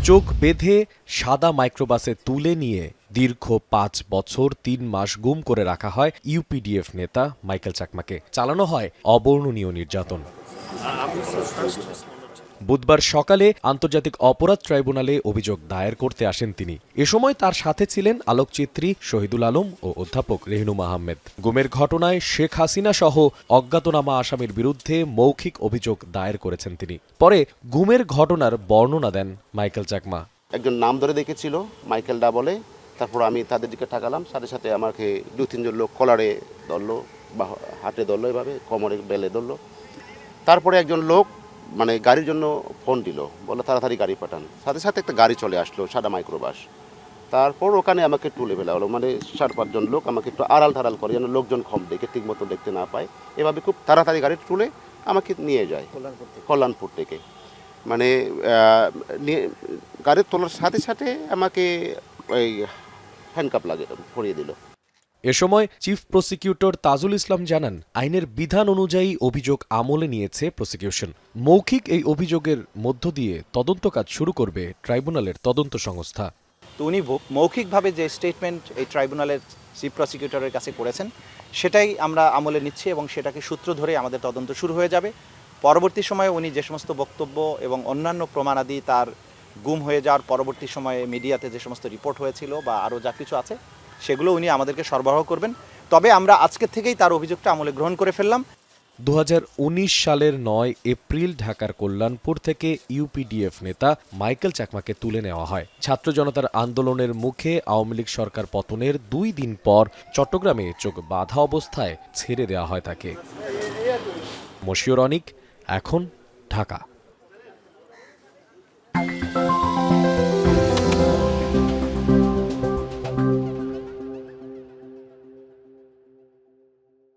চোখ বেঁধে সাদা মাইক্রোবাসে তুলে নিয়ে দীর্ঘ ৫ বছর ৩ মাস গুম করে রাখা হয় ইউপিডিএফ নেতা মাইকেল চাকমাকে। চালানো হয় অবর্ণনীয় নির্যাতন। বুধবার সকালে আন্তর্জাতিক অপরাধ ট্রাইব্যুনালে অভিযোগ দায়ের করতে আসেন তিনি। এ সময় তার সাথে ছিলেন আলোকচিত্রী শহীদুল আলম ও অধ্যাপক রেহনুমা আহমেদ। গুমের ঘটনায় শেখ হাসিনা সহ অজ্ঞাতনামা আসামির বিরুদ্ধে মৌখিক অভিযোগ দায়ের করেছেন তিনি। পরে গুমের ঘটনার বর্ণনা দেন মাইকেল চাকমা। একজন নাম ধরে দেখেছিল মাইকেল ডা বলে, তারপর আমি তাদের দিকে তাকালাম, সাথে সাথে আমাকে ২-৩ জন লোক কলারে ধরলো বা হাতে ধরলো, এভাবে কোমরে বেলে ধরলো। তারপরে একজন লোক মানে গাড়ির জন্য ফোন দিল, বললো তাড়াতাড়ি গাড়ি পাঠান। সাথে সাথে একটা গাড়ি চলে আসলো, সাদা মাইক্রোবাস। তারপর ওখানে আমাকে তুলে ফেলা হলো, মানে ৪-৫ জন লোক আমাকে একটু আড়াল ধারাল করে, যেন লোকজন কম দেখে ঠিক মতো দেখতে না পায়। এভাবে খুব তাড়াতাড়ি গাড়ি তুলে আমাকে নিয়ে যায় কল্যাণপুর থেকে। মানে গাড়ি তোলার সাথে সাথে আমাকে ওই হ্যান্ডকাপ পরিয়ে দিল। এ সময় চিফ প্রসিকিউটর তাজুল ইসলাম জানান, আইনের বিধান অনুযায়ী অভিযোগ আমলে নিয়েছে প্রসিকিউশন। মৌখিক এই অভিযোগের মধ্য দিয়ে তদন্ত কাজ শুরু করবে ট্রাইব্যুনালের তদন্ত সংস্থা। তো উনি মৌখিকভাবে যে স্টেটমেন্ট এই ট্রাইব্যুনালের চিফ প্রসিকিউটরের কাছে করেছেন সেটাই আমরা আমলে নিচ্ছি এবং সেটাকে সূত্র ধরে আমাদের তদন্ত শুরু হয়ে যাবে। পরবর্তী সময়ে উনি যে সমস্ত বক্তব্য এবং অন্যান্য প্রমাণাদি তার গুম হয়ে যাওয়ার পরবর্তী সময়ে মিডিয়াতে যে সমস্ত রিপোর্ট হয়েছিল বা আরও যা কিছু আছে সেগুলো উনি আমাদেরকে সরবরাহ করবেন। তবে আমরা আজকে থেকেই তার অভিযোগটা আমলে গ্রহণ করে ফেললাম। ২০১৯ সালের ৯ এপ্রিল ঢাকার কল্যাণপুর থেকে ইউপিডিএফ নেতা মাইকেল চাকমাকে তুলে নেওয়া হয়। ছাত্র জনতার আন্দোলনের মুখে আওয়ামী লীগ সরকার পতনের ২ দিন পর চট্টগ্রামে চোখ বাঁধা অবস্থায় ছেড়ে দেওয়া হয় তাকে। মশিউর অনিক, এখন, ঢাকা।